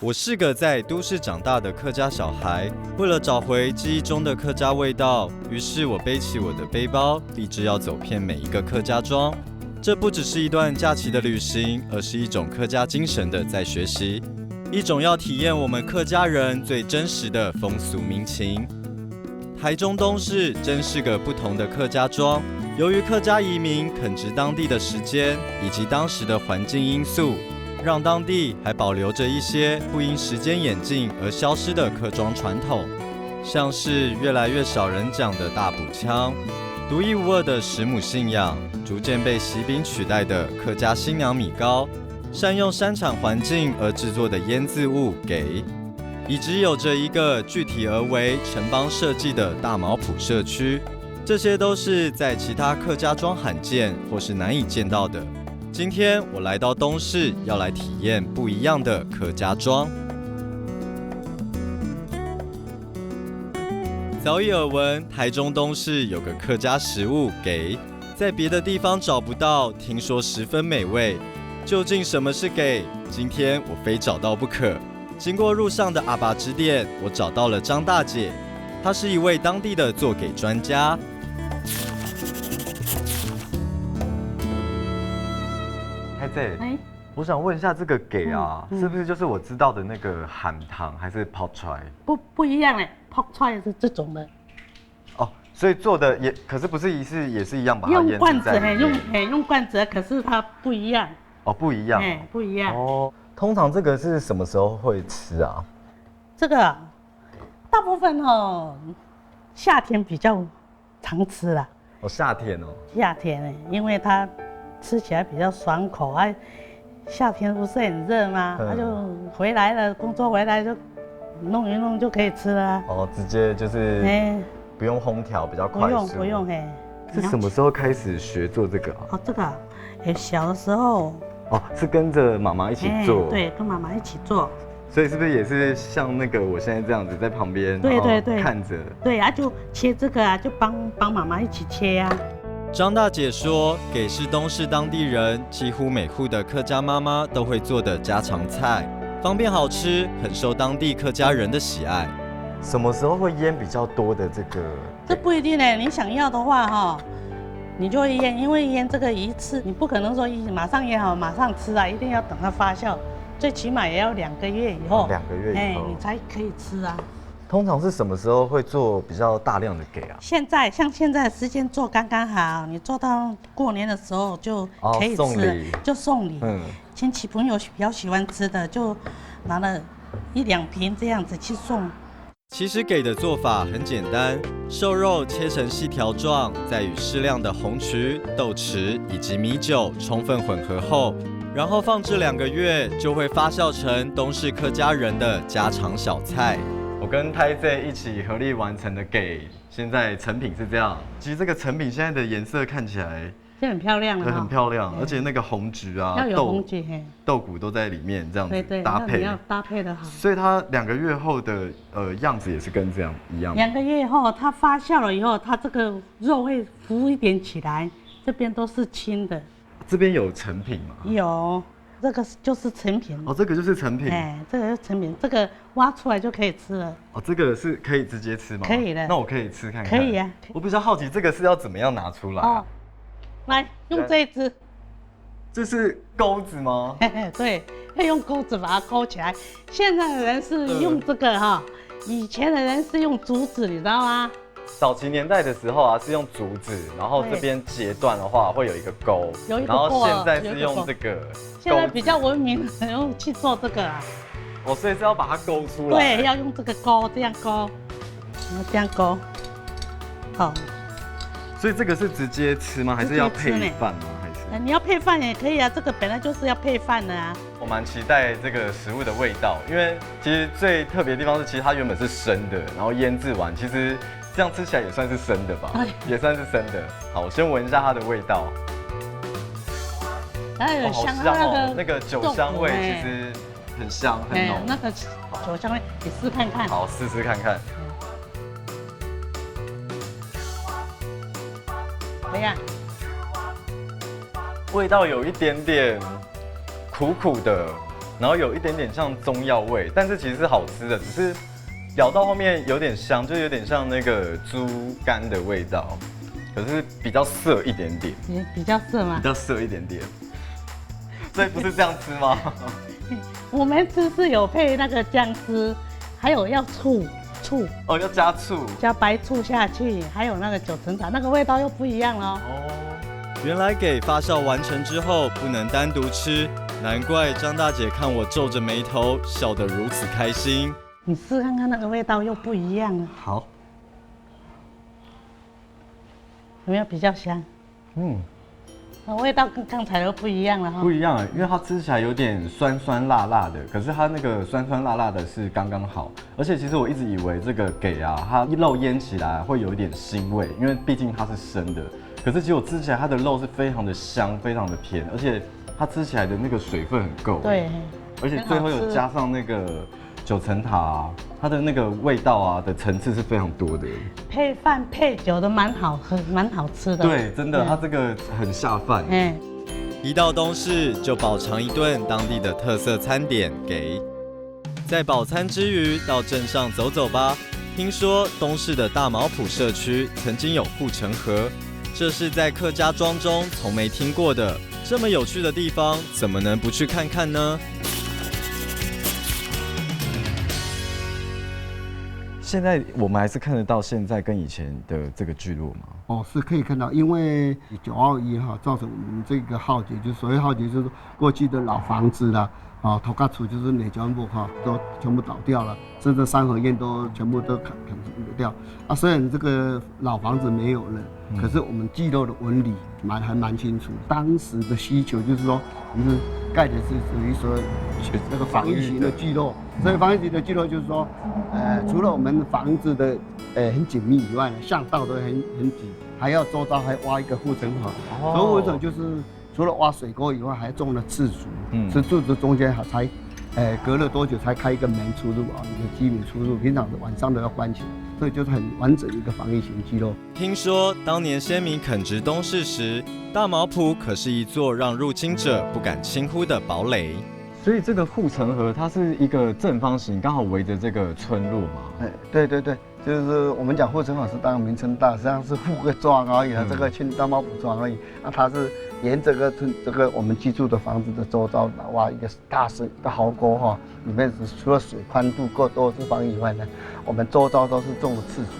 我是个在都市长大的客家小孩，为了找回记忆中的客家味道，于是我背起我的背包，立志要走遍每一个客家庄。这不只是一段假期的旅行，而是一种客家精神的在学习，一种要体验我们客家人最真实的风俗民情。台中东市真是个不同的客家庄，由于客家移民垦殖当地的时间以及当时的环境因素，让当地还保留着一些不因时间演进而消失的客庄传统，像是越来越少人讲的大埔腔，独一无二的石母信仰，逐渐被喜饼取代的客家新娘米糕，善用山产环境而制作的腌渍物给，以及有着一个具体而为城邦设计的大毛埔社区，这些都是在其他客家庄罕见或是难以见到的。今天我来到东市，要来体验不一样的客家庄。早已耳闻台中东市有个客家食物给，在别的地方找不到，听说十分美味。究竟什么是给？今天我非找到不可。经过路上的阿爸之店，我找到了张大姐，她是一位当地的做给专家。太姐，我想问一下，这个给啊，是不是就是我知道的那个喊糖，还是泡出来？不一样哎，泡出来是这种的。哦，所以做的也，可是不是也是一样把它用罐子用罐子，可是它不一样。哦，不一样。不一样。哦，通常这个是什么时候会吃啊？这个大部分夏天比较常吃啦。哦，夏天哦。夏天因为它吃起来比较爽口啊。夏天不是很热吗？他就回来了，工作回来就弄一弄就可以吃了。哦，直接就是不用烘调，比较快速。不用是什么时候开始学做这个啊？哦，这个小的时候。哦，是跟着妈妈一起做。对，跟妈妈一起做。所以是不是也是像那个我现在这样子在旁边？对看着。对啊，就切这个啊，就帮妈妈一起切啊。张大姐说，给是东市当地人几乎每户的客家妈妈都会做的家常菜，方便好吃，很受当地客家人的喜爱。什么时候会腌比较多的这个？这不一定呢，你想要的话你就会腌，因为腌这个一次，你不可能说马上腌好马上吃啊，一定要等它发酵，最起码也要2个月以后。2个月以后，你才可以吃啊。通常是什么时候会做比较大量的给啊？像现在时间做刚刚好，你做到过年的时候就可以吃，就送礼。亲戚朋友比较喜欢吃的，就拿了1、2瓶这样子去送。其实给的做法很简单，瘦肉切成细条状，再与适量的红曲、豆豉以及米酒充分混合后，然后放置2个月，就会发酵成东市客家人的家常小菜。我跟太姐一起合力完成的给，现在成品是这样。其实这个成品现在的颜色看起来就很漂亮了，很漂亮，而且那个红橘啊、要有红橘，豆骨都在里面，这样子对搭配，要搭配的好。所以它2个月后的样子也是跟这样一样。2个月后它发酵了以后，它这个肉会浮一点起来，这边都是青的。这边有成品吗？有。这个就是成品哦，这个就是成品。这个是成品，这个挖出来就可以吃了。哦，这个是可以直接吃吗？可以的。那我可以吃看看。可以啊。我比较好奇，这个是要怎么样拿出来？哦，来用这一支。这是钩子吗？对，要用钩子把它勾起来。现在的人是用这个以前的人是用竹子，你知道吗？早期年代的时候是用竹子，然后这边截断的话会有一个钩，然后现在是用这个。现在比较文明的用去做这个啊。所以是要把它勾出来。对，要用这个钩，这样勾，然后这样勾。好。所以这个是直接吃吗？还是要配饭吗？还是？你要配饭也可以啊，这个本来就是要配饭的啊。我蛮期待这个食物的味道，因为其实最特别的地方是，其实它原本是生的，然后腌制完，其实。这样吃起来也算是生的吧，也算是生的。好，我先闻一下它的味道。有香那个酒香味其实很香很浓。那个酒香味，你试看看。好，试看看。怎么样？味道有一点点苦苦的，然后有一点点像中药味，但是其实是好吃的，只是咬到后面有点香，就有点像那个猪肝的味道，可是比较涩一点点。比较涩吗？比较涩一点点。所以不是这样吃吗？我们吃是有配那个姜丝，还有要醋。哦，要加醋，加白醋下去，还有那个九层塔，那个味道又不一样了。原来给发酵完成之后不能单独吃，难怪张大姐看我皱着眉头，笑得如此开心。你试看看那个味道又不一样了。好，有没有比较香？味道跟刚才都不一样了哈。不一样，因为它吃起来有点酸酸辣辣的，可是它那个酸酸辣辣的是刚刚好。而且其实我一直以为这个给啊，它肉腌起来会有一点腥味，因为毕竟它是生的。可是其实我吃起来它的肉是非常的香，非常的甜，而且它吃起来的那个水分很够。对，而且最后有加上那个九层塔啊，它的那个味道啊的层次是非常多的。配饭配酒都蛮好喝，蛮好吃的。对，真的，它这个很下饭。一到东市就饱尝一顿当地的特色餐点给。在饱餐之余，到镇上走走吧。听说东市的大毛埔社区曾经有护城河，这是在客家庄中从没听过的。这么有趣的地方，怎么能不去看看呢？现在我们还是看得到现在跟以前的这个聚落吗？哦，是可以看到，因为921哈造成我们这个浩劫，就所谓浩劫就是过去的老房子啦，头家厝就是内江部哈都全部倒掉了，甚至三合院都全部都砍掉。虽然这个老房子没有了，可是我们聚落的纹理还蛮清楚。当时的需求就是说，我们盖的是属于说那个防御型的聚落。所以防御型的聚落就是说，除了我们房子的很紧密以外呢，巷道都很挤，还要周遭还挖一个护城河。所以护城河就是除了挖水沟以外，还种了刺竹，是柱子中间才，隔了多久才开一个门出入啊？一个居民出入，平常的晚上都要关起来，所以就是很完整一个防御型聚落。听说当年先民垦殖东市时，大毛埔可是一座让入侵者不敢轻忽的堡垒。所以这个护城河它是一个正方形，刚好围着这个村落嘛。对，就是我们讲护城河是当然名称大，实际上是护个庄而已，这个大毛埔庄而已。它是沿这个我们居住的房子的周遭挖一个大壕沟哈，里面除了水宽度够多的地方以外呢，我们周遭都是种的刺竹。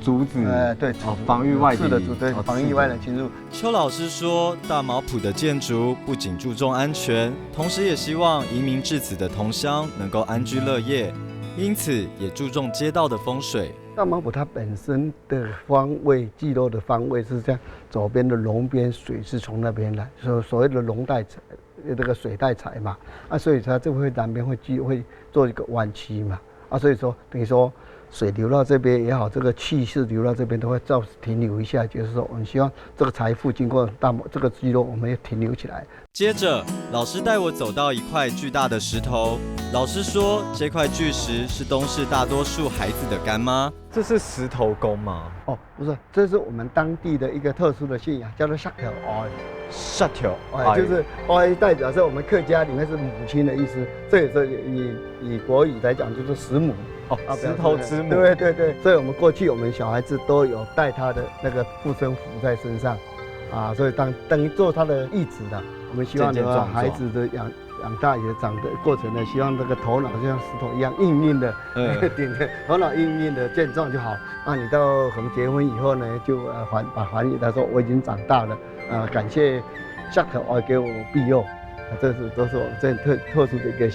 竹子，对，防御外敌，是的，对，防御外的侵入。邱老师说，大毛埔的建筑不仅注重安全，同时也希望移民至此的同乡能够安居乐业，因此也注重街道的风水。大毛埔它本身的方位，聚落的方位是这样，左边的龙边水是从那边来，所谓的龙带财，这个水带财嘛，所以它这会南边会做一个弯曲嘛，所以说等于说。水流到这边也好，这个气势流到这边都会停留一下，就是说我们希望这个财富经过这个聚落，我们也停留起来。接着，老师带我走到一块巨大的石头。老师说，这块巨石是东市大多数孩子的干妈。这是石头公吗？不是，这是我们当地的一个特殊的信仰，叫做沙条哀。沙条哀就是哀，代表是我们客家里面是母亲的意思。这也是以国语来讲，就是石母。石头之母。对，所以我们过去我们小孩子都有带他的那个护身符在身上，所以等于做他的义子的。我们希望呢，孩子的养大也长的过程呢，希望这个头脑就像石头一样硬的，头脑硬的健壮就好。你到可能结婚以后呢，就还给他说我已经长大了，感谢下头给我庇佑，都是我们这特殊的一个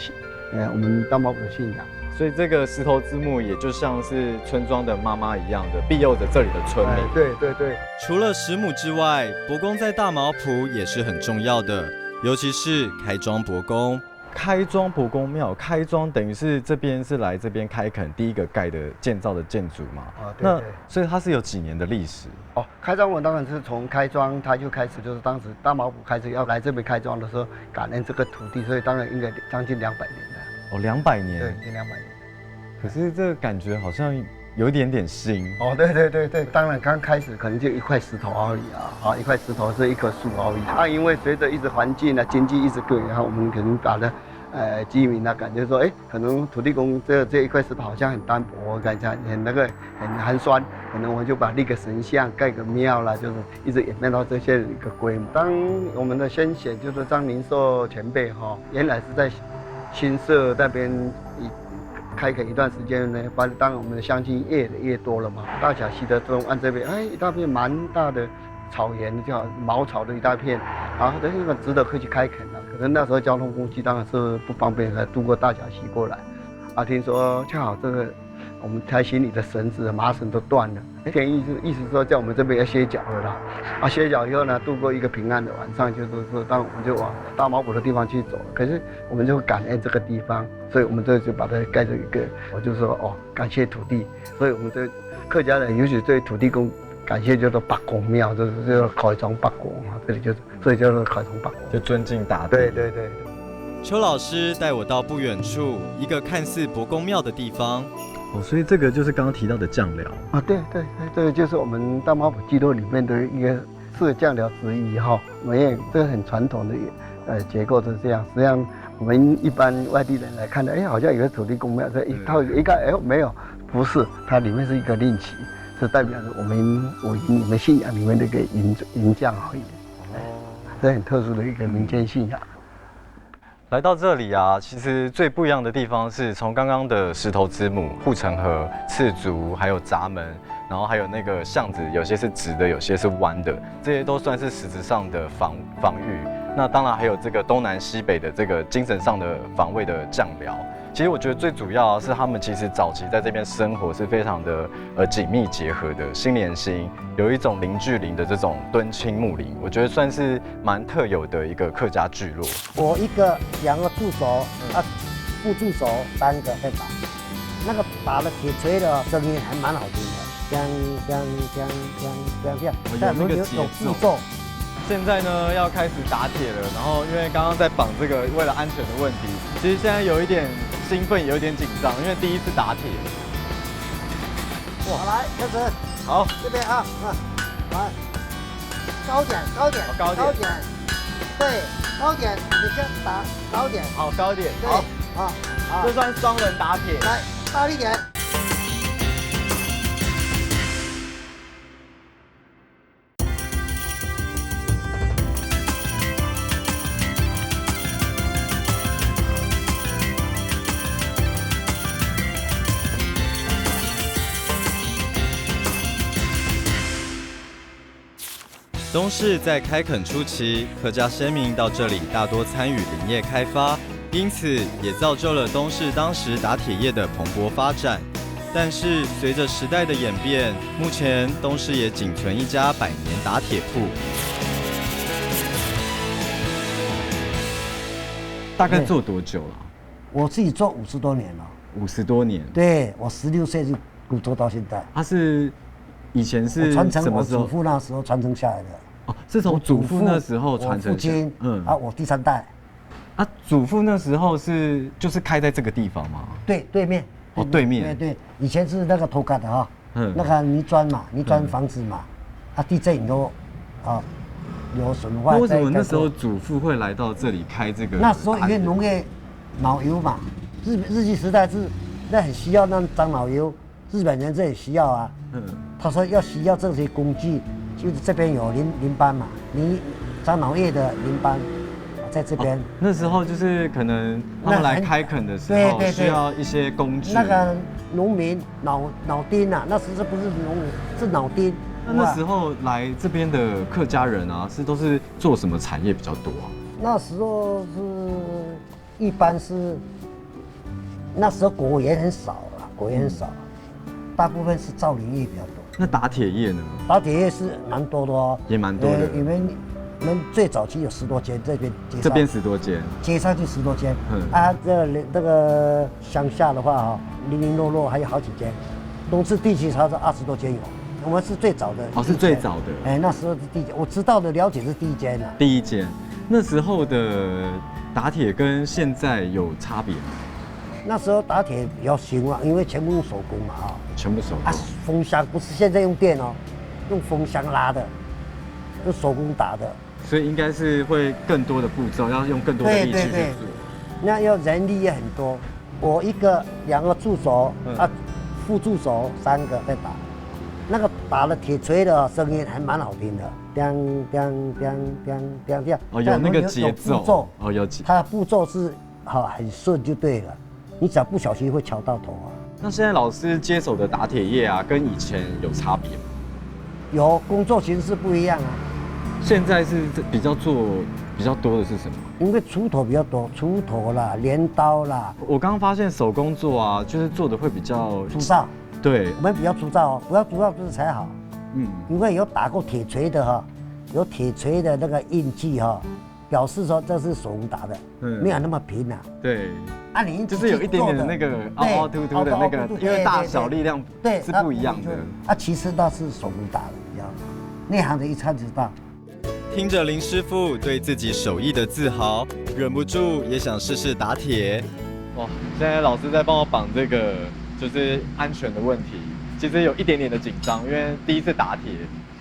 我们大毛埔的信仰。所以这个石头之母也就像是村庄的妈妈一样的庇佑着这里的村民。对。除了石母之外，伯公在大毛埔也是很重要的，尤其是开庄伯公。开庄伯公庙，开庄等于是这边是来这边开垦第一个建造的建筑嘛。对。所以它是有几年的历史。开庄我当然是从开庄它就开始，就是当时大毛埔开始要来这边开庄的时候，感恩这个土地，所以当然应该将近200年了。200年。对，已经200年。可是这个感觉好像有一点点新。对，当然刚开始可能就一块石头而已一块石头是一棵树而已。因为随着一直环境经济一直改，然后我们可能把它居民啊，感觉说，可能土地公这一块石头好像很单薄，感觉很很寒酸，可能我们就把立个神像，盖个庙啦，就是一直演变到这些一个规模。当我们的先贤就是张灵寿前辈原来是在新社那边开垦一段时间呢，当我们的乡亲越多了嘛，大甲溪的东岸这边，一大片蛮大的草原，叫茅草的一大片，这个值得可以去开垦了。可能那时候交通工具当然是不方便，才渡过大甲溪过来。听说恰好这个我们台行里的绳子麻绳都断了，意思说叫我们这边要歇脚了啦。歇脚以后呢，度过一个平安的晚上，就是说，当我们就往大毛埔的地方去走。可是我们就感恩这个地方，所以我们就把它盖成一个，我就说感谢土地。所以我们这客家人尤其对土地公感谢叫做八公庙，就是考庄八公这里所以叫做考庄八公，就尊敬大地。对。邱老师带我到不远处一个看似伯公庙的地方。所以这个就是刚刚提到的酱寮对，这个就是我们大毛埔聚落里面的一个4酱寮之一这个很传统的结构是这样。实际上我们一般外地人来看的，好像有个土地公庙，这一套一看，没有，不是，它里面是一个令旗，是代表着我们信仰里面的一个银匠而已。这很特殊的一个民间信仰。来到这里啊，其实最不一样的地方是从刚刚的石头之母、护城河、赤足，还有闸门，然后还有那个巷子，有些是直的，有些是弯的，这些都算是实质上的防御。那当然还有这个东南西北的这个精神上的防卫的酱寮。其实我觉得最主要是他们其实早期在这边生活是非常的紧密结合的，心连心，有一种零距离的这种敦亲睦邻，我觉得算是蛮特有的一个客家聚落。我2个助手副助手3个在打，那个打的铁锤的声音还蛮好听的，有那个节奏。现在呢要开始打铁了，然后因为刚刚在绑这个，为了安全的问题，其实现在有一点兴奋，有一点紧张，因为第一次打铁。好，来开始。好，这边来，高点，对，高点，你先打高点。好，高点。对，好，这算双人打铁。来，大力点。东市在开垦初期，客家先民到这里大多参与林业开发，因此也造就了东市当时打铁业的蓬勃发展。但是随着时代的演变，目前东市也仅存一家100年打铁铺。大概做多久了？我自己做50多年了。50多年？对，我16岁就做到现在。他是以前是传承我祖父那时候传承下来的。是从祖父那时候传承。我父亲，我第3代。祖父那时候就是开在这个地方吗？对，对面。对面。对，以前是那个头盖的那个泥砖房子嘛，地震以后有损坏。为什么那时候祖父会来到这里开这个？那时候因为农业老油嘛，日据时代那很需要那长老油，日本人这也需要啊。他说需要这些工具，就是这边有林班嘛，长老业的林班，在这边。那时候就是可能他们来开垦的时候需要一些工具。那个农民脑丁啊，那时候不是农民，是脑丁。那时候来这边的客家人啊，都是做什么产业比较多啊？那时候一般是那时候果园很少了，大部分是造林业比较多。那打铁业呢？打铁业是蛮多的哦，也蛮多的。你们最早期有10多间，这边10多间，接上去10多间。这个乡下的话零零落落还有好几间，东势地区差不多20多间有。我们是最早的。是最早的。那时候是第一间，我知道的了解是第一间了。第一间，那时候的打铁跟现在有差别吗？那时候打铁比较兴旺，因为全部用手工嘛全部手工。风箱不是现在用电用风箱拉的，用手工打的。所以应该是会更多的步骤，要用更多的力气去做。那要人力也很多。我一个2个助手副助手3个在打，那个打了铁锤的声音还蛮好听的，叮叮叮叮叮叮。哦，有那个节奏。哦，有它的步骤是很顺就对了，你只要不小心会敲到头啊。那现在老师接手的打铁业啊，跟以前有差别吗？有，工作形式不一样啊。现在是比较多的是什么？因为锄头比较多，锄头啦、镰刀啦。我刚刚发现手工做啊，就是做的会比较粗糙。对，我们比较粗糙哦，不要粗糙就是才好。因为有打过铁锤的有铁锤的那个印记表示说这是手工打的，没有那么平啊。对。你就是有一点点的那个凹凹凸凸的那个，因为大小力量是不一样的。其实那是手工打的比较好，内行的一看就知道。听着林师傅对自己手艺的自豪，忍不住也想试试打铁。哇，现在老师在帮我绑这个，就是安全的问题，其实有一点点的紧张，因为第一次打铁。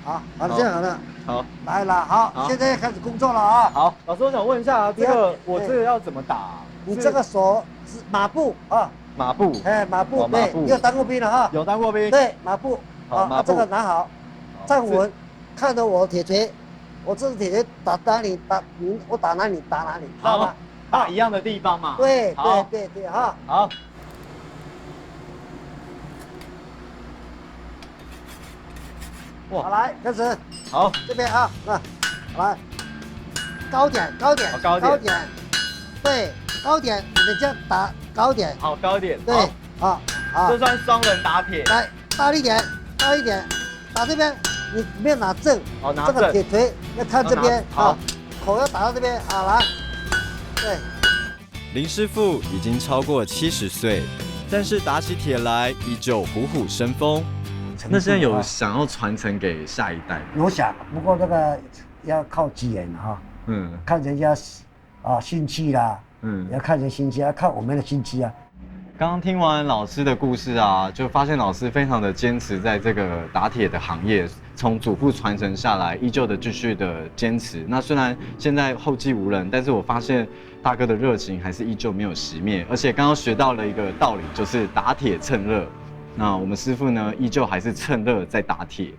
好，这样好了。好，来了，好，现在开始工作了啊。好，老师，我想问一下，这个要怎么打？你这个手是马步啊。马步。马步，对，你有当过兵了哈？有当过兵。对，马步。好，这个拿好，站稳，看着我铁锤。我这个铁锤打哪里我打哪里，知道吗？打一样的地方嘛。对哈。好。哇，好来开始。好，这边好来，高点，对，高点，你这样打高点。好，高点。对，好。这算双人打铁。来，大力点，打这边。你没有拿正，拿正。这个铁锤要看这边，口要打到这边，来，对。林师傅已经超过70岁，但是打起铁来依旧虎虎生风。那现在有想要传承给下一代？有想，不过这个要靠机缘看人家兴趣啦，要看人兴趣，要看我们的兴趣啊。刚刚听完老师的故事啊，就发现老师非常的坚持在这个打铁的行业，从祖父传承下来，依旧的继续的坚持。那虽然现在后继无人，但是我发现大哥的热情还是依旧没有熄灭。而且刚刚学到了一个道理，就是打铁趁热。那我们师傅呢，依旧还是趁热在打铁。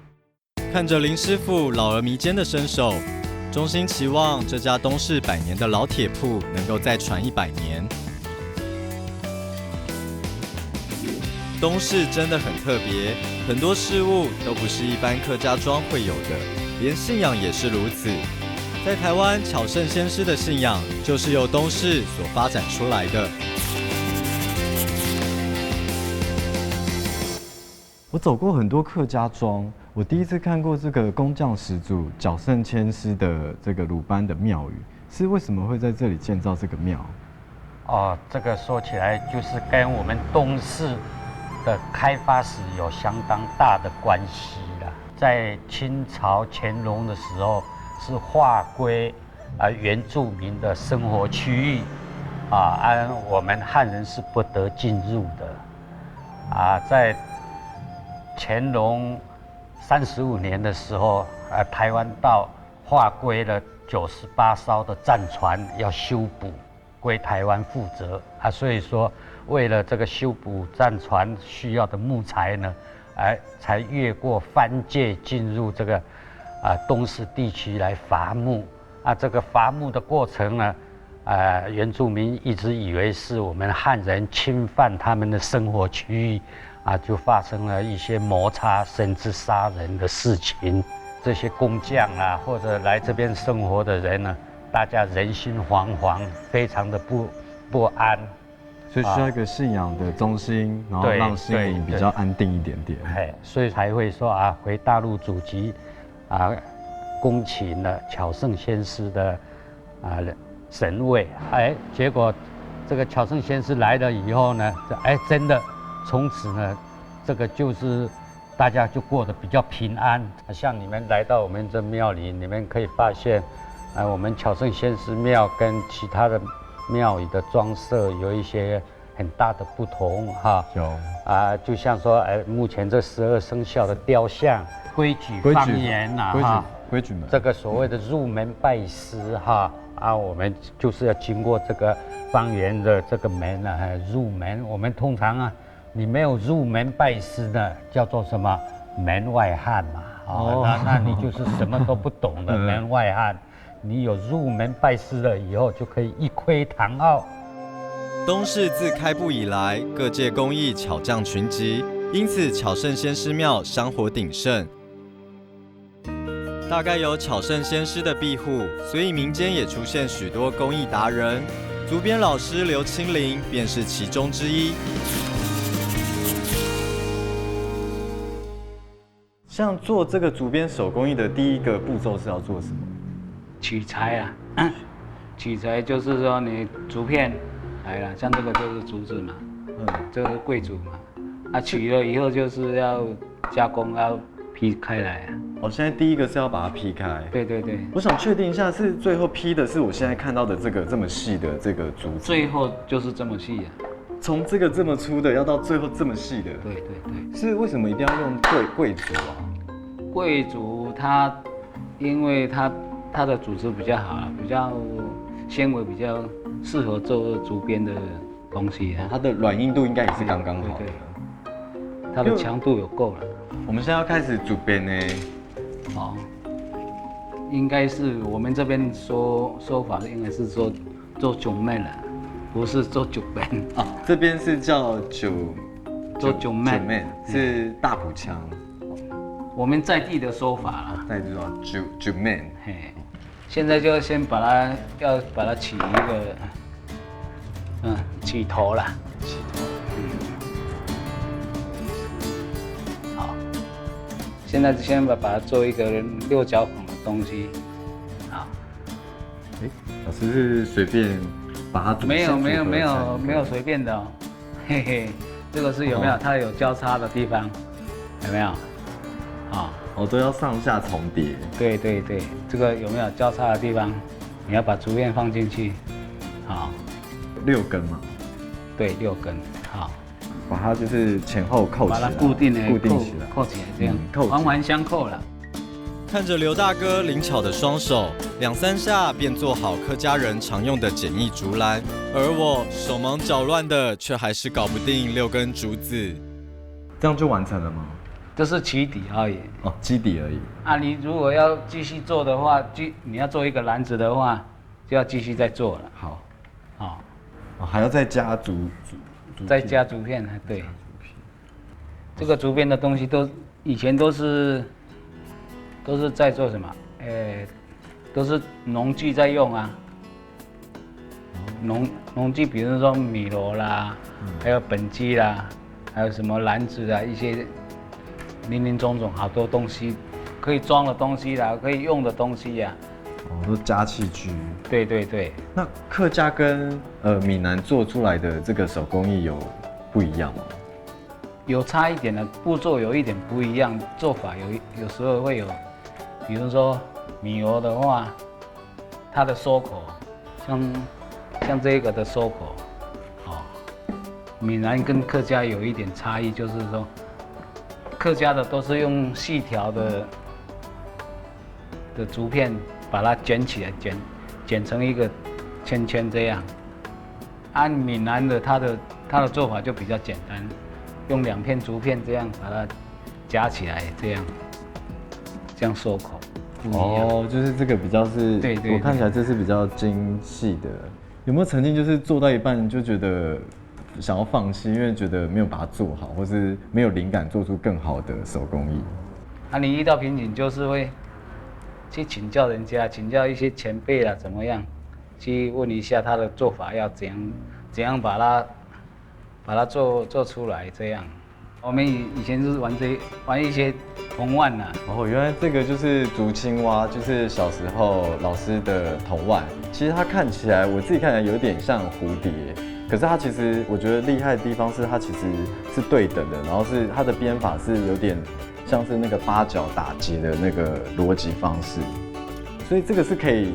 看着林师傅老而弥坚的身手，衷心期望这家东市100年的老铁铺能够再传100年。东市真的很特别，很多事物都不是一般客家庄会有的，连信仰也是如此。在台湾，巧圣先师的信仰就是由东市所发展出来的。我走过很多客家庄，我第一次看过这个工匠始祖巧圣先师的这个鲁班的庙宇，是为什么会在这里建造这个庙？这个说起来就是跟我们东市的开发史有相当大的关系啦。在清朝乾隆的时候，是划归原住民的生活区域，我们汉人是不得进入的。在乾隆35年的时候，台湾道划归了98艘的战船要修补，归台湾负责所以说为了这个修补战船需要的木材呢，才越过藩界进入这个东市地区来伐木这个伐木的过程呢，原住民一直以为是我们汉人侵犯他们的生活区域就发生了一些摩擦甚至杀人的事情。这些工匠或者来这边生活的人呢，大家人心惶惶，非常的不安，所以需要一个信仰的中心，然后让心灵比较安定一点点。所以才会说回大陆祖籍恭请了巧圣先师的神位。结果这个巧圣先师来了以后呢，真的从此呢，这个就是大家就过得比较平安。像你们来到我们这庙里，你们可以发现我们巧圣先师庙跟其他的庙宇的装设有一些很大的不同有就像说目前这12生肖的雕像、规矩方言规矩们，这个所谓的入门拜师啊，我们就是要经过这个方圆的这个门啊，入门。我们通常啊，你没有入门拜师呢，叫做什么门外汉嘛。那你就是什么都不懂的门外汉。你有入门拜师了以后，就可以一窥堂奥。东市自开埠以来，各界工艺巧匠群集，因此巧圣先师庙香火鼎盛。大概有巧圣先师的庇护，所以民间也出现许多工艺达人。竹编老师刘清林便是其中之一。像做这个竹编手工艺的第一个步骤是要做什么？取材啊，取材就是说你竹片来了，像这个就是竹子嘛，这个是桂竹嘛，啊取了以后就是要加工，要劈开来啊。现在第一个是要把它劈开。对对对。我想确定一下，是最后劈的是我现在看到的这个这么细的这个竹子。最后就是这么细啊。从这个这么粗的，要到最后这么细的。对对对。是为什么一定要用桂竹啊？桂竹它，因为它的组织比较好，比较纤维比较适合做竹编的东西啊。它的软硬度应该也是刚刚好。对。它的强度有够了。我们现在要开始竹编呢。应该是我们这边说法应该是说做九妹了，不是做竹编啊。这边是叫做九妹，是大埔腔。我们在地的说法啦，在地说九妹。嘿，现在就先把它起一个，起头啦。起头。好。现在先把它做一个六角孔的东西，好。老师是随便把它没有随便的哦，嘿嘿，这个是有没有？它有交叉的地方，有没有？都要上下重叠。对对对，这个有没有交叉的地方？你要把竹片放进去，好。6根嘛？对，6根，好。把它就是前后扣起来，把它固定起来，扣起来，这样环环相扣了。看着刘大哥灵巧的双手，2、3下便做好客家人常用的简易竹篮，而我手忙脚乱的，却还是搞不定6根竹子。这样就完成了吗？这是起底而已。基底而已。啊，你如果要继续做的话，你要做一个篮子的话，就要继续再做了。好。还要再加竹再加竹片，对。这个竹片的东西以前都是在做什么？都是农具在用啊。农具，比如说米箩啦，还有本机啦，还有什么篮子啊，一些林林总总好多东西，可以装的东西啦，可以用的东西呀。都加器具。对对对。那客家跟闽南做出来的这个手工艺有不一样吗？有差一点的步骤有一点不一样，做法有时候会有，比如说米箩的话，它的收口，像这个的收口，闽南跟客家有一点差异，就是说，客家的都是用细条的竹片把它卷起来，卷成一个圈圈这样。按闽南的它的做法就比较简单。用2片竹片这样把它夹起来，这样收口。就是这个比较是，对，我看起来这是比较精细的。有没有曾经就是做到一半就觉得想要放弃，因为觉得没有把它做好，或是没有灵感做出更好的手工艺？你遇到瓶颈就是会去请教人家，请教一些前辈啦，怎么样？去问一下他的做法要怎样把它做出来，这样。我们以前就是玩一些童玩呐。原来这个就是竹青蛙，就是小时候老师的童玩。其实它看起来，我自己看起来有点像蝴蝶，可是它其实我觉得厉害的地方是它其实是对等的，然后是它的编法是有点像是那个8角打结的那个逻辑方式，所以这个是可以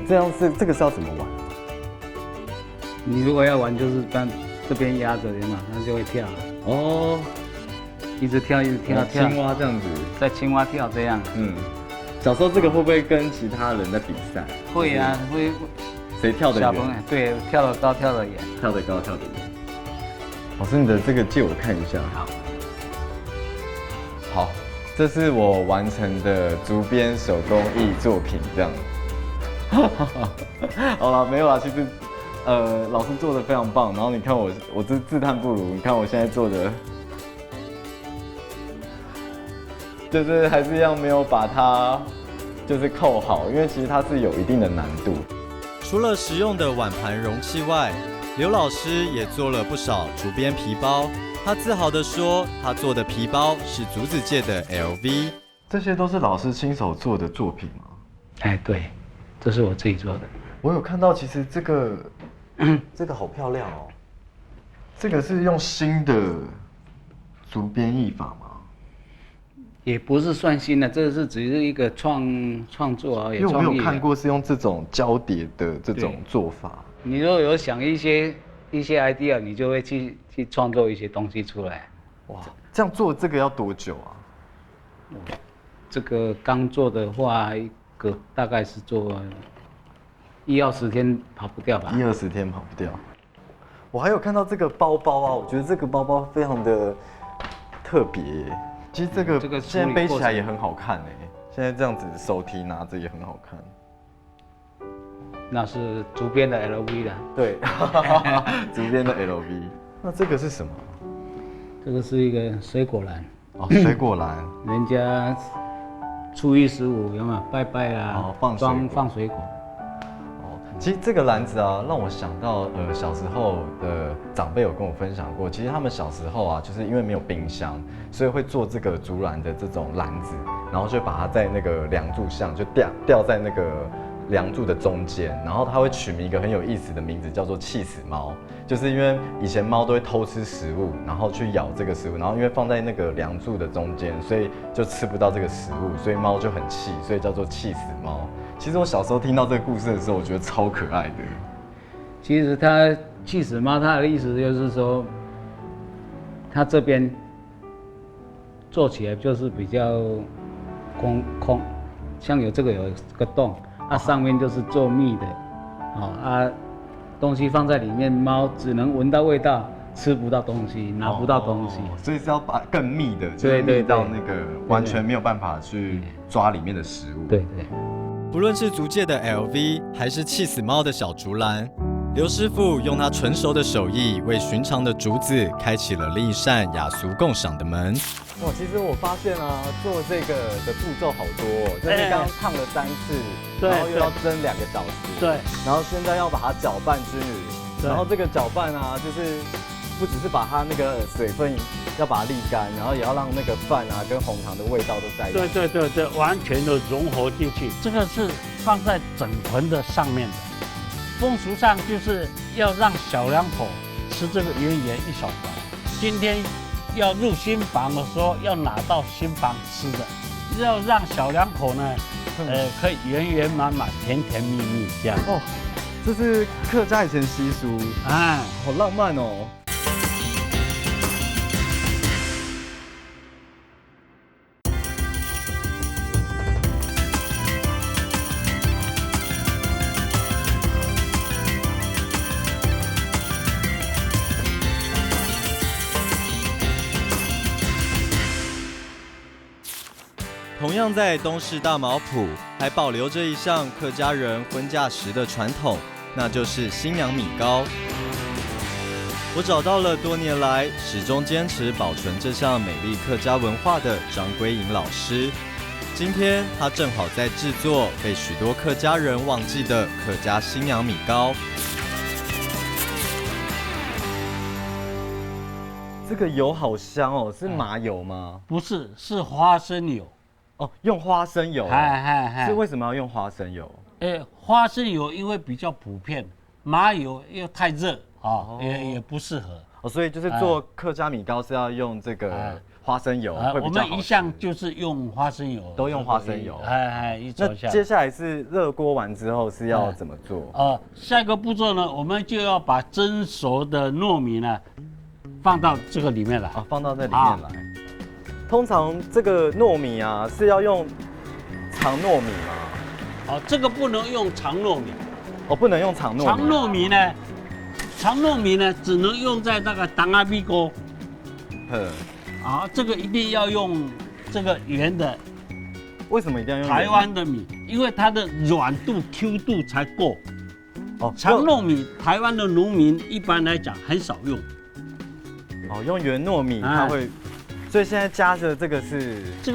这个是要怎么玩？你如果要玩，就是把这边压着的嘛，它就会跳。一直跳，青蛙这样子，在青蛙跳这样。小时候这个会不会跟其他人在比赛？会啊，会。谁跳得远？对，跳得高，跳得远。跳得高，跳得远。老师，你的这个借我看一下。好，这是我完成的竹编手工艺作品，这样。好了，没有啦，其实，老师做的非常棒。然后你看我这自叹不如。你看我现在做的，就是还是一样没有把它就是扣好，因为其实它是有一定的难度。除了实用的碗盘容器外，刘老师也做了不少竹编皮包。他自豪地说，他做的皮包是竹子界的 LV。这些都是老师亲手做的作品吗？哎，对，这是我自己做的。我有看到，其实这个好漂亮哦。这个是用新的竹编艺法吗？也不是算新的，这是只是一个创作而已。因为我没有看过是用这种交叠的这种做法。你如果有想一些 idea， 你就会去创作一些东西出来。哇，这样做这个要多久啊？这个刚做的话，一个大概是做1-20天跑不掉吧？1-20天跑不掉。我还有看到这个包包啊，我觉得这个包包非常的特别。其实这个现在背起来也很好看哎，现在这样子手提拿着也很好看。那是竹编的 LV 啦。对，竹编的 LV。那这个是什么？这个是一个水果篮。哦，水果篮。人家初一15有没有拜拜啦？放水果。其实这个篮子啊，让我想到小时候的长辈有跟我分享过，其实他们小时候啊，就是因为没有冰箱，所以会做这个竹篮的这种篮子，然后就把它在那个梁柱上就吊在那个梁柱的中间，然后他会取名一个很有意思的名字，叫做气死猫，就是因为以前猫都会偷吃食物，然后去咬这个食物，然后因为放在那个梁柱的中间，所以就吃不到这个食物，所以猫就很气，所以叫做气死猫。其实我小时候听到这个故事的时候，我觉得超可爱的。其实它气死猫，它的意思就是说，它这边做起来就是比较空，像有个洞，上面就是做蜜的，东西放在里面，猫只能闻到味道，吃不到东西，拿不到东西，所以是要把更密的，就是密到那个完全没有办法去抓里面的食物。对。不论是竹界的 LV， 还是气死猫的小竹篮，刘师傅用他纯熟的手艺，为寻常的竹子开启了另一扇雅俗共赏的门。哇，其实我发现啊，做这个的步骤好多哦，就是刚刚烫了3次，然后又要蒸2个小时，对，然后现在要把它搅拌均匀，然后这个搅拌啊，就是不只是把它那个水分要把它沥干，然后也要让那个饭啊跟红糖的味道都在一起。对，完全的融合进去。这个是放在整盆的上面的，风俗上就是要让小两口吃这个圆圆一小团。今天要入新房的时候，要拿到新房吃的，要让小两口呢，可以圆圆满满、甜甜蜜蜜这样。哦，这是客家以前习俗，哎，好浪漫哦。同样在东势大茅埔，还保留着一项客家人婚嫁时的传统，那就是新娘米糕。我找到了多年来始终坚持保存这项美丽客家文化的张归颖老师。今天他正好在制作被许多客家人忘记的客家新娘米糕。这个油好香哦，是麻油吗？不是，是花生油。哦，用花生油，是为什么要用花生油？花生油因为比较普遍，麻油又太热也不适合。哦，所以就是做客家米糕是要用这个花生油，会比较好吃。我们一向就是用花生油，都用花生油。那接下来是热锅完之后是要怎么做？下一个步骤呢，我们就要把蒸熟的糯米呢放到这个里面来。放到这里面来。通常这个糯米啊是要用长糯米吗？哦，这个不能用长糯米。哦，不能用长糯米。长糯米呢，只能用在那个当阿米锅。这个一定要用这个圆的。为什么一定要用台湾的米？因为它的软度、Q 度才够。长糯米，台湾的农民一般来讲很少用。用圆糯米它会，所以现在加的这个是这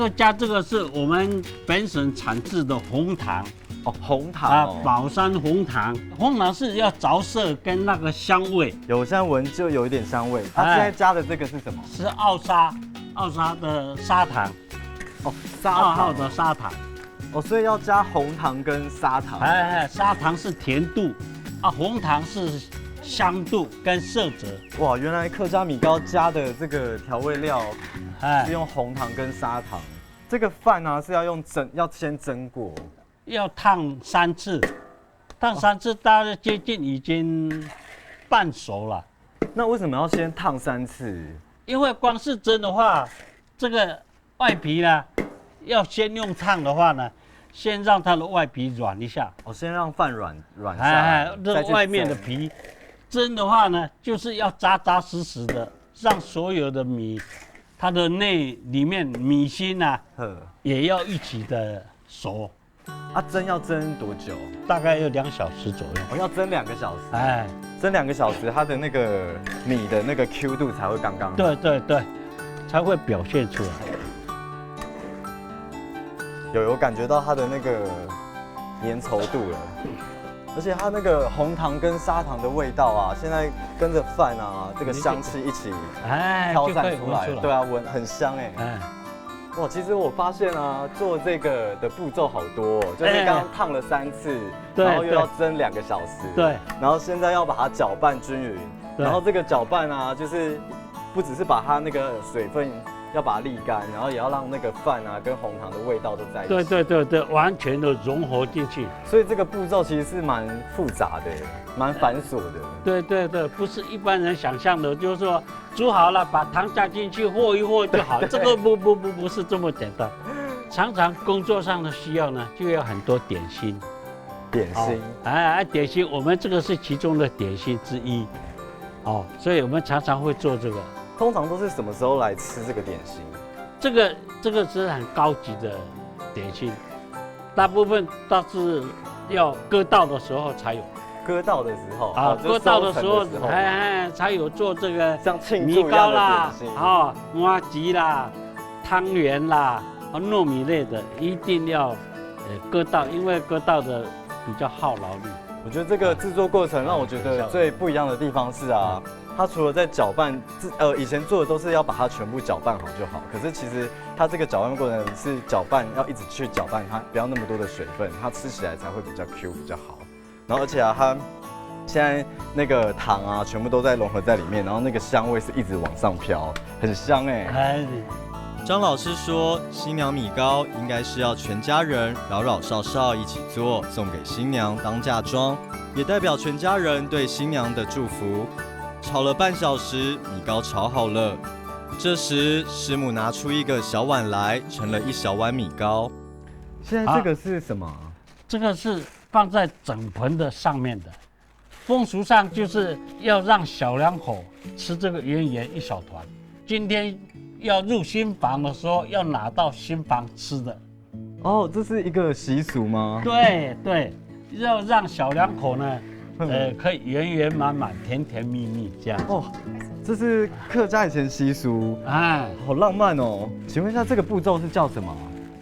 个是我们本省产制的红糖。红糖宝山红糖，红糖是要着色跟那个香味。有现在闻就有一点香味。它现在加的这个是什么？是澳沙的砂糖。2号的砂糖。所以要加红糖跟砂糖。砂糖是甜度，红糖是香度跟色泽。哇，原来客家米糕加的这个调味料是用红糖跟砂糖。这个饭呢是要先蒸过，要烫3次，烫3次大概接近已经半熟了。那为什么要先烫3次？因为光是蒸的话，这个外皮呢，要先用烫的话呢，先让它的外皮软一下。先让饭软下来。这外面的皮。蒸的话呢，就是要扎扎实实的，让所有的米，它的里面米心啊，也要一起的熟。蒸要蒸多久？大概要2小时左右。要蒸2个小时。蒸2个小时，它的那个米的那个 Q 度才会刚刚好。对，才会表现出来。有感觉到它的那个粘稠度了。而且它那个红糖跟砂糖的味道啊，现在跟着饭啊，这个香气一起飘散出来，对啊，很香哇，其实我发现啊，做这个的步骤好多，就是刚刚烫了3次，然后又要蒸2个小时，对，然后现在要把它搅拌均匀，然后这个搅拌啊，就是不只是把它那个水分要把它沥干，然后也要让那个饭啊跟红糖的味道都在一起。对，完全的融合进去。所以这个步骤其实是蛮复杂的，蛮繁琐的。对，不是一般人想象的，就是说煮好了把糖加进去和一和就好。这个不是这么简单。常常工作上的需要呢，就要很多点心。点心。点心，我们这个是其中的点心之一。所以我们常常会做这个。通常都是什么时候来吃这个点心？这个是很高级的点心，大部分倒是要割稻的时候才有。割稻的时候割稻的时候，才有做这个像庆米糕啦，麻糬啦，汤圆啦，糯米类的，一定要割稻，因为割稻的比较耗劳力。我觉得这个制作过程让我觉得最不一样的地方是啊。它除了在搅拌，以前做的都是要把它全部搅拌好就好。可是其实它这个搅拌过程是搅拌，要一直去搅拌它，不要那么多的水分，它吃起来才会比较 Q 比较好。然后而且啊，它现在那个糖啊，全部都在融合在里面，然后那个香味是一直往上飘，很香张老师说，新娘米糕应该是要全家人老少少一起做，送给新娘当嫁妆，也代表全家人对新娘的祝福。炒了半小时，米糕炒好了。这时，师母拿出一个小碗来，盛了1小碗米糕。现在这个是什么？这个是放在整盆的上面的。风俗上就是要让小两口吃这个圆圆一小团。今天要入新房的时候，要拿到新房吃的。这是一个习俗吗？对，要让小两口呢。可以圆圆满满、甜甜蜜蜜这样。这是客家以前习俗，好浪漫哦。请问一下，这个步骤是叫什么？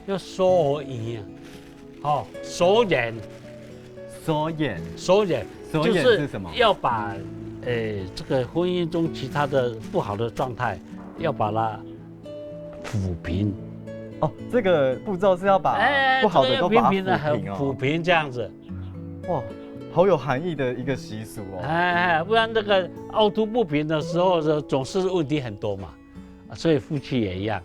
叫收眼，收眼，就是什么？要把这个婚姻中其他的不好的状态，要把它抚平。这个步骤是要把不好的都把它抚平这样子。哇。好有含义的一个习俗不然那个凹凸不平的时候，总是问题很多嘛，所以夫妻也一样，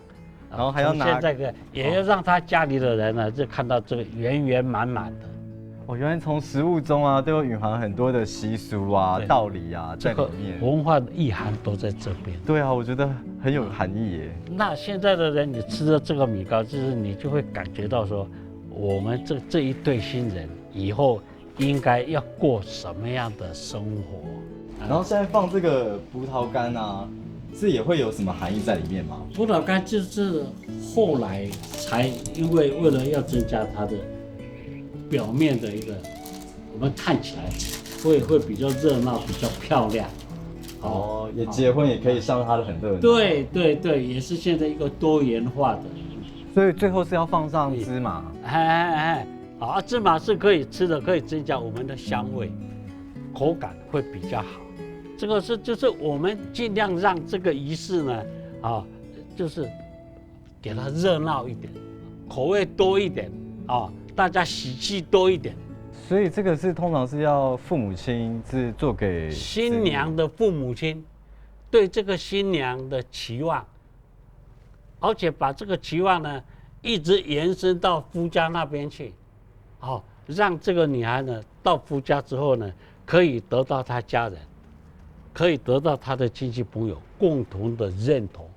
然后还要拿这个，也要让他家里的人呢，就看到这个圆圆满满的。原来从食物中啊，都有蕴含很多的习俗啊、道理啊在里面，文化的意涵都在这边。对啊，我觉得很有含义耶。那现在的人，你吃的这个米糕，就是你就会感觉到说，我们这一对新人以后应该要过什么样的生活。然后现在放这个葡萄干啊，这也会有什么含义在里面吗？葡萄干就是后来才因为了要增加它的表面的一个，我们看起来会比较热闹，比较漂亮。哦，也结婚也可以上它的很热闹。对对对，也是现在一个多元化的。所以最后是要放上芝麻。好，芝麻是可以吃的，可以增加我们的香味，口感会比较好。这个就是我们尽量让这个仪式呢，就是给它热闹一点，口味多一点大家喜气多一点。所以这个是通常是要父母亲是做给新娘的父母亲对这个新娘的期望，而且把这个期望呢一直延伸到夫家那边去，让这个女孩呢到夫家之后呢，可以得到她家人，可以得到她的亲戚朋友共同的认同，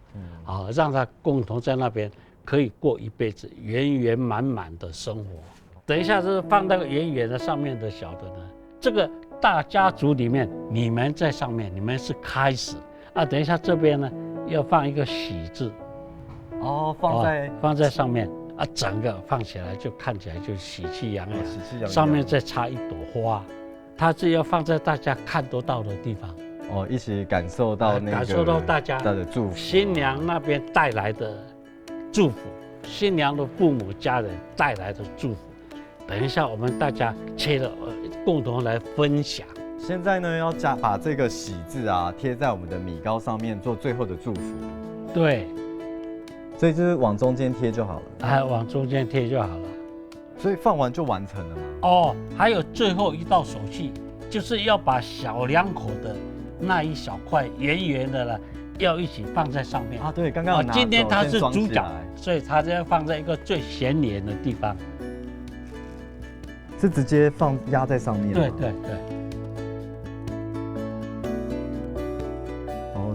让她共同在那边可以过一辈子圆圆满满的生活。等一下是放那个圆圆的上面的小的呢，这个大家族里面你们在上面，你们是开始等一下这边呢要放一个喜字，放在上面整个放起来就看起来就喜气洋洋，上面再插一朵花，它是要放在大家看得到的地方一起感受到感受到大家的祝福，新娘那边带来的祝福，新娘的父母家人带来的祝福。等一下，我们大家切了，共同来分享。现在呢，要把这个喜字贴在我们的米糕上面，做最后的祝福。对，所以就是往中间贴就好了。往中间贴就好了。所以放完就完成了吗？还有最后一道手续，就是要把小两口的那一小块圆圆的呢，要一起放在上面。对，刚刚今天他是主角，所以他就要放在一个最显眼的地方。是直接压在上面。对。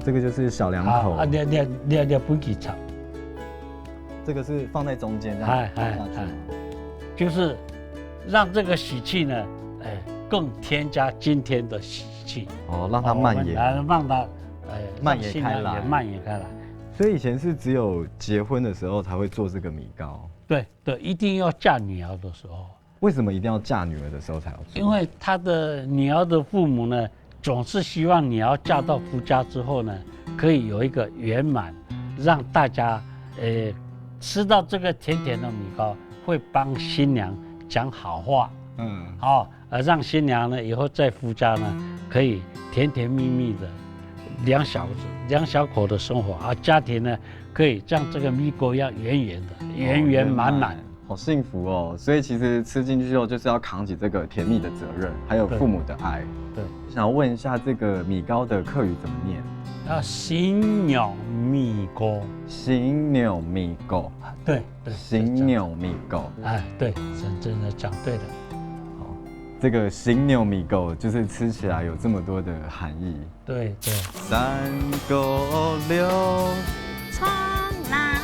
这个就是小两口。你不给炒。这个是放在中间，就是让这个喜气呢，更添加今天的喜气。让它蔓延，让它蔓延开来，蔓延开来。所以以前是只有结婚的时候才会做这个米糕。对，一定要嫁女儿的时候。为什么一定要嫁女儿的时候才要做？因为他的女儿的父母呢，总是希望你要嫁到夫家之后呢，可以有一个圆满，让大家吃到这个甜甜的米糕，会帮新娘讲好话，让新娘呢以后在夫家呢可以甜甜蜜蜜的两小口的生活，家庭呢可以像这个米糕一样圆圆的，圆圆满满。好幸福哦！所以其实吃进去之后，就是要扛起这个甜蜜的责任，还有父母的爱。对，想要问一下，这个米糕的客语怎么念？新娘米糕。新娘米糕。对，新娘米糕。对，真的讲对了。好，这个新娘米糕就是吃起来有这么多的含义。对。三个六。苍南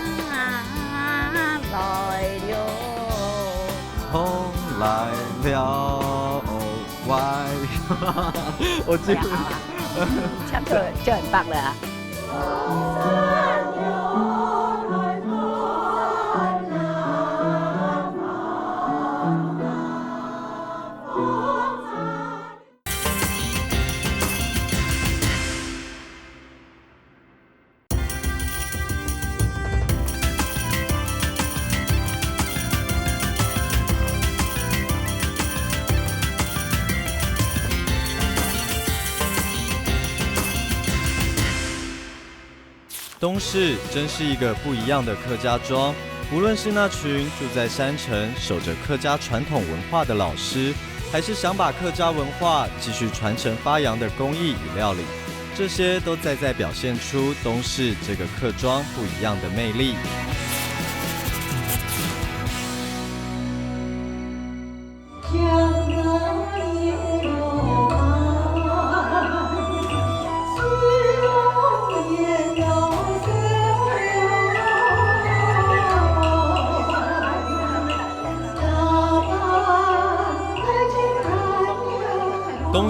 来了，风来了，外。我记得，唱就很棒了啊。东势真是一个不一样的客家庄，无论是那群住在山城守着客家传统文化的老师，还是想把客家文化继续传承发扬的工艺与料理，这些都在表现出东势这个客庄不一样的魅力。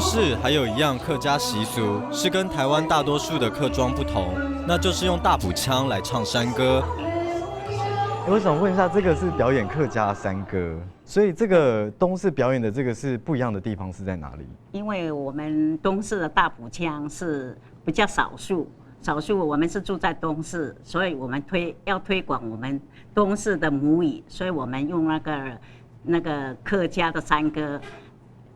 市还有一样客家习俗，是跟台湾大多数的客庄不同，那就是用大补腔来唱山歌。我想问一下，这个是表演客家山歌，所以这个东市表演的这个是不一样的地方是在哪里？因为我们东市的大补腔是比较少数，我们是住在东市，所以我们要推广我们东市的母语，所以我们用那个客家的山歌。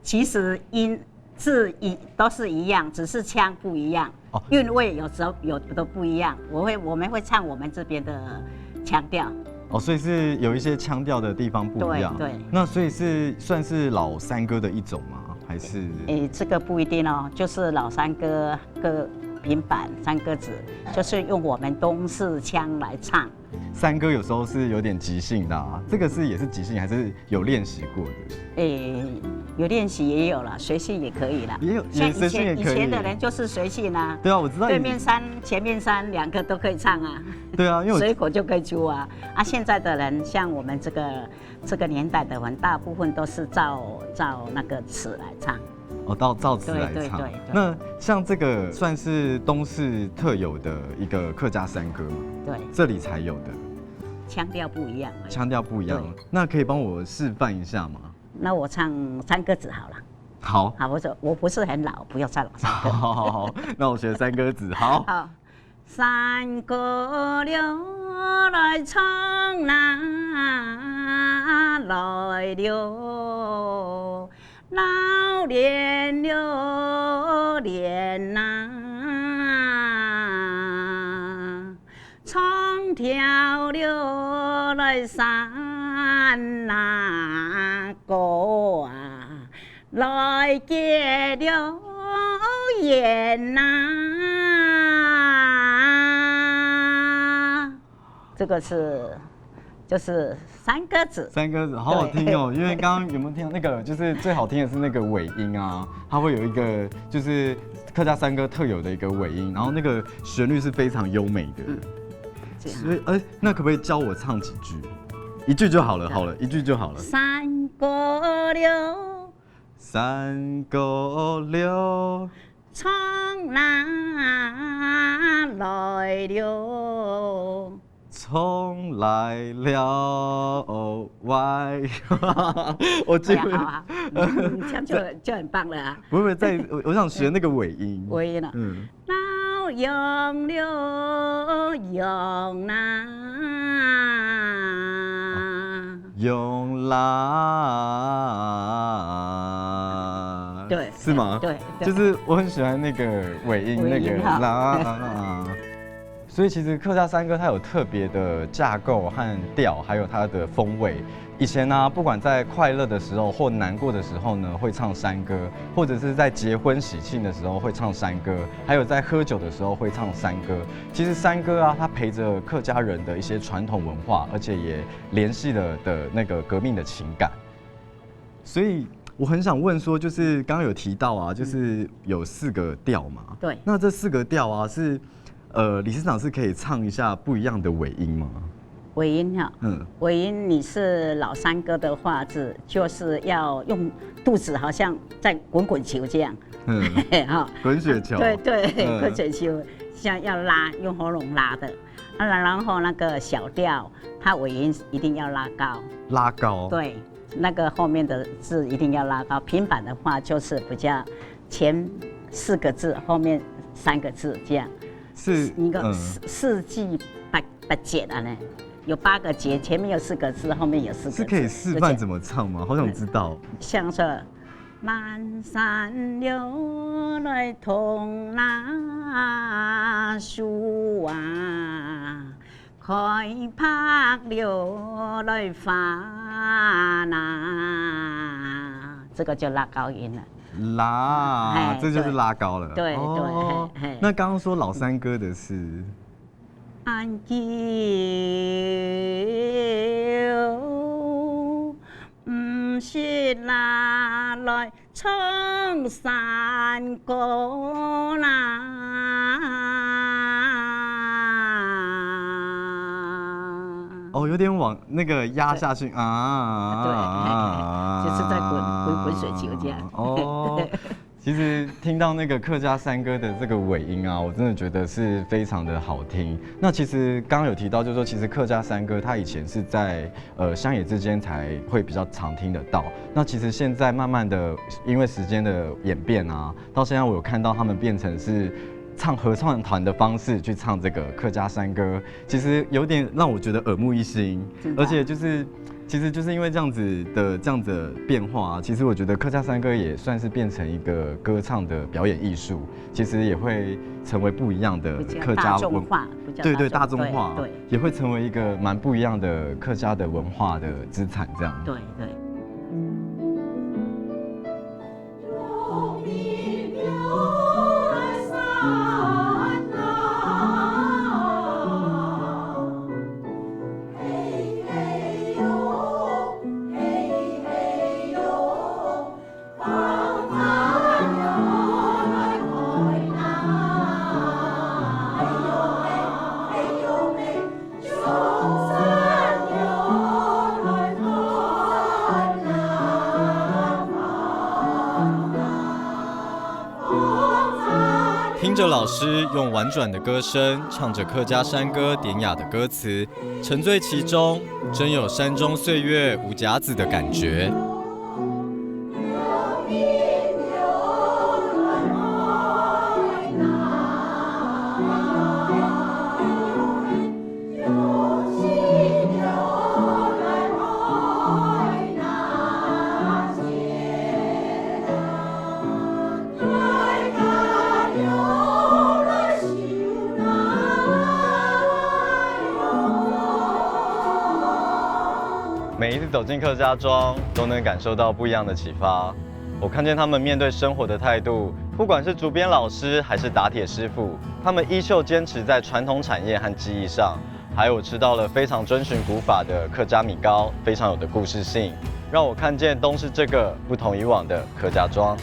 其实音字都是一样，只是腔不一样，韵味有时候有的不一样。我们会唱我们这边的腔调。所以是有一些腔调的地方不一样。对。那所以是算是老山歌的一种吗？还是？这个不一定哦，就是老山歌平板山歌子，就是用我们东市腔来唱。山歌有时候是有点即兴的这个也是即兴还是有练习过的？有练习也有了，随性也可以了。像以前的人就是随性啊。对啊，我知道。对面山、前面山两个都可以唱啊。对啊，因为随口就可以出啊。现在的人像我们这个年代的人，大部分都是照那个词来唱。照词来唱。对。那像这个算是东市特有的一个客家山歌吗？对。这里才有的。腔调不一样。腔调不一样。那可以帮我示范一下吗？那我唱山歌子好了。好，我不是很老，不要唱老山歌。好，那我学山歌子。好。山歌了来唱来了，老练了练唱跳了来山歌来结了缘这个就是山歌子。山歌子好好听哦，因为刚刚有没有听到那个，就是最好听的是那个尾音啊，它会有一个就是客家山歌特有的一个尾音，然后那个旋律是非常优美的。所以那可不可以教我唱几句？一句就好了，一句就好了。山歌了，山歌了，唱来了。从来了歪，我记不好，这样就很棒了啊！不会我想学那个尾音。尾音了，老用了用用啦，对，是吗？对，就是我很喜欢那个尾音那个啦。所以其实客家山歌它有特别的架构和调，还有它的风味。以前呢，不管在快乐的时候或难过的时候呢，会唱山歌，或者是在结婚喜庆的时候会唱山歌，还有在喝酒的时候会唱山歌。其实山歌啊，它陪着客家人的一些传统文化，而且也联系了的那个革命的情感。所以我很想问说，就是刚刚有提到啊，就是有4个调嘛。对。那这4个调啊是。理事长是可以唱一下不一样的尾音吗？尾音哈，尾音你是老山歌的话，就是要用肚子，好像在滚滚球这样，滚雪球，对，滚雪球，像要拉，用喉咙拉的，然后那个小调，它尾音一定要拉高，对，那个后面的字一定要拉高。平板的话就是比较前4个字，后面3个字这样。是一个4季8节的呢，有8个节，前面有4个字，后面有4个字。是可以示范怎么唱吗？好想知道。像是满山流来同那树啊，开拍流来发那，这个就拉高音了。拉，这就是拉高了。对。那刚刚说老山歌的是，安叫不是拿来唱山歌啦。有点往那个压下去啊。对，就是在滚水球这样。其实听到那个客家山歌的这个尾音啊，我真的觉得是非常的好听。那其实刚刚有提到，就是说其实客家山歌它以前是在乡野之间才会比较常听得到。那其实现在慢慢的因为时间的演变啊，到现在我有看到他们变成是唱合唱团的方式去唱这个客家山歌，其实有点让我觉得耳目一新，而且其实就是因为这样子的变化啊，其实我觉得客家山歌也算是变成一个歌唱的表演艺术，其实也会成为不一样的客家文化，对大众化，对，也会成为一个蛮不一样的客家的文化的资产这样。对。听着老师用婉转的歌声唱着客家山歌典雅的歌词，沉醉其中，真有山中岁月无甲子的感觉。每一次走进客家庄，都能感受到不一样的启发。我看见他们面对生活的态度，不管是竹编老师还是打铁师傅，他们依旧坚持在传统产业和技艺上。还有我吃到了非常遵循古法的客家米糕，非常有的故事性，让我看见东市这个不同以往的客家庄。